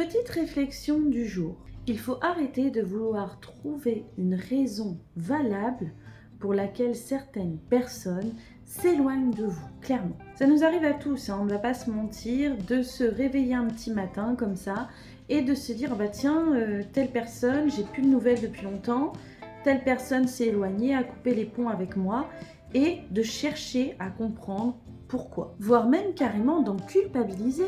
Petite réflexion du jour. Il faut arrêter de vouloir trouver une raison valable pour laquelle certaines personnes s'éloignent de vous, clairement. Ça nous arrive à tous, on ne va pas se mentir, de se réveiller un petit matin comme ça et de se dire, bah tiens, telle personne, j'ai plus de nouvelles depuis longtemps, telle personne s'est éloignée, a coupé les ponts avec moi, et de chercher à comprendre pourquoi. Voire même carrément d'en culpabiliser.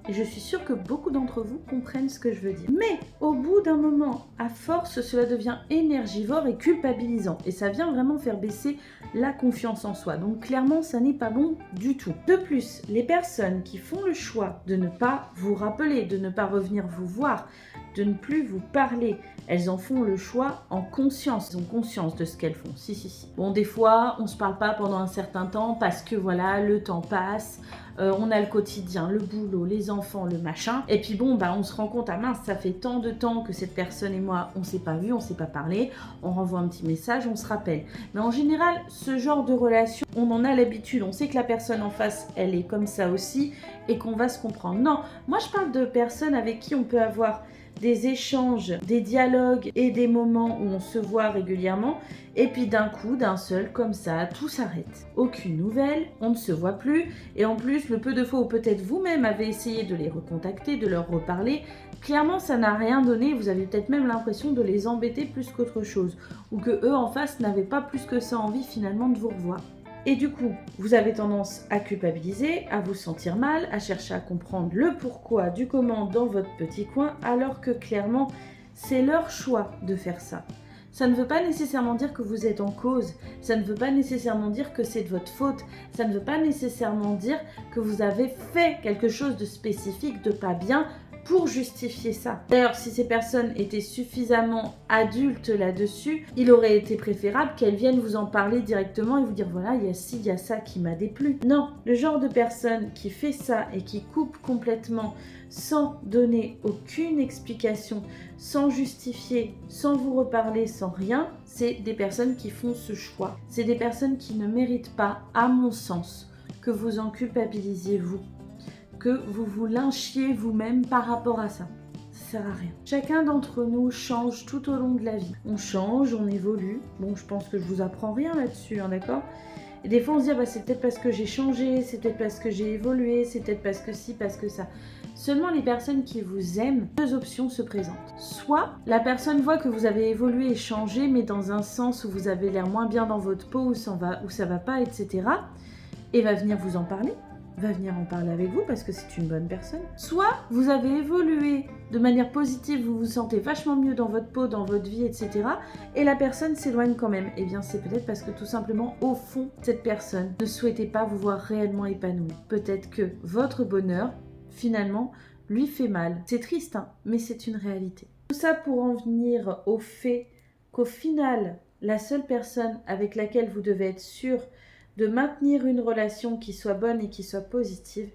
Et je suis sûre que beaucoup d'entre vous comprennent ce que je veux dire. Mais au bout d'un moment, à force, cela devient énergivore et culpabilisant. Et ça vient vraiment faire baisser la confiance en soi. Donc clairement, ça n'est pas bon du tout. De plus, les personnes qui font le choix de ne pas vous rappeler, de ne pas revenir vous voir, de ne plus vous parler, elles en font le choix en conscience. Elles ont conscience de ce qu'elles font. Si. Bon, des fois, on se parle pas pendant un certain temps parce que voilà, le temps passe, on a le quotidien, le boulot, les enfants, le machin. Et puis bon, on se rend compte, ah mince, ça fait tant de temps que cette personne et moi, on s'est pas vu, on s'est pas parlé, on renvoie un petit message, on se rappelle. Mais en général, ce genre de relation, on en a l'habitude, on sait que la personne en face, elle est comme ça aussi et qu'on va se comprendre. Non, moi je parle de personnes avec qui on peut avoir des échanges, des dialogues et des moments où on se voit régulièrement, et puis d'un coup, d'un seul, comme ça, tout s'arrête. Aucune nouvelle, on ne se voit plus, et en plus, le peu de fois où peut-être vous-même avez essayé de les recontacter, de leur reparler, clairement ça n'a rien donné, vous avez peut-être même l'impression de les embêter plus qu'autre chose, ou que eux en face n'avaient pas plus que ça envie finalement de vous revoir. Et du coup, vous avez tendance à culpabiliser, à vous sentir mal, à chercher à comprendre le pourquoi du comment dans votre petit coin, alors que clairement, c'est leur choix de faire ça. Ça ne veut pas nécessairement dire que vous êtes en cause, ça ne veut pas nécessairement dire que c'est de votre faute, ça ne veut pas nécessairement dire que vous avez fait quelque chose de spécifique, de pas bien, pour justifier ça. D'ailleurs, si ces personnes étaient suffisamment adultes là-dessus, il aurait été préférable qu'elles viennent vous en parler directement et vous dire voilà, il y a ci, il y a ça qui m'a déplu. Non, le genre de personne qui fait ça et qui coupe complètement sans donner aucune explication, sans justifier, sans vous reparler, sans rien, c'est des personnes qui font ce choix. C'est des personnes qui ne méritent pas, à mon sens, que vous en culpabilisiez vous, que vous vous lynchiez vous-même par rapport à ça. Ça sert à rien. Chacun d'entre nous change tout au long de la vie. On change, on évolue. Bon, je pense que je vous apprends rien là-dessus, d'accord ? Et des fois on se dit, c'est peut-être parce que j'ai changé, c'est peut-être parce que j'ai évolué, c'est peut-être parce que ci, parce que ça. Seulement les personnes qui vous aiment, deux options se présentent. Soit la personne voit que vous avez évolué et changé, mais dans un sens où vous avez l'air moins bien dans votre peau, où ça va pas, etc. Et va venir vous en parler. Va venir en parler avec vous parce que c'est une bonne personne. Soit vous avez évolué de manière positive, vous vous sentez vachement mieux dans votre peau, dans votre vie, etc. Et la personne s'éloigne quand même. Eh bien, c'est peut-être parce que tout simplement, au fond, cette personne ne souhaitait pas vous voir réellement épanoui. Peut-être que votre bonheur, finalement, lui fait mal. C'est triste, mais c'est une réalité. Tout ça pour en venir au fait qu'au final, la seule personne avec laquelle vous devez être sûr de maintenir une relation qui soit bonne et qui soit positive,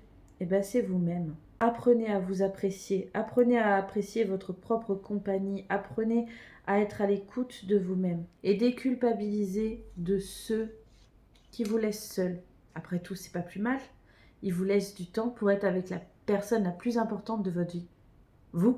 c'est vous-même. Apprenez à vous apprécier, apprenez à apprécier votre propre compagnie, apprenez à être à l'écoute de vous-même et déculpabiliser de ceux qui vous laissent seuls. Après tout, c'est pas plus mal. Ils vous laissent du temps pour être avec la personne la plus importante de votre vie. Vous.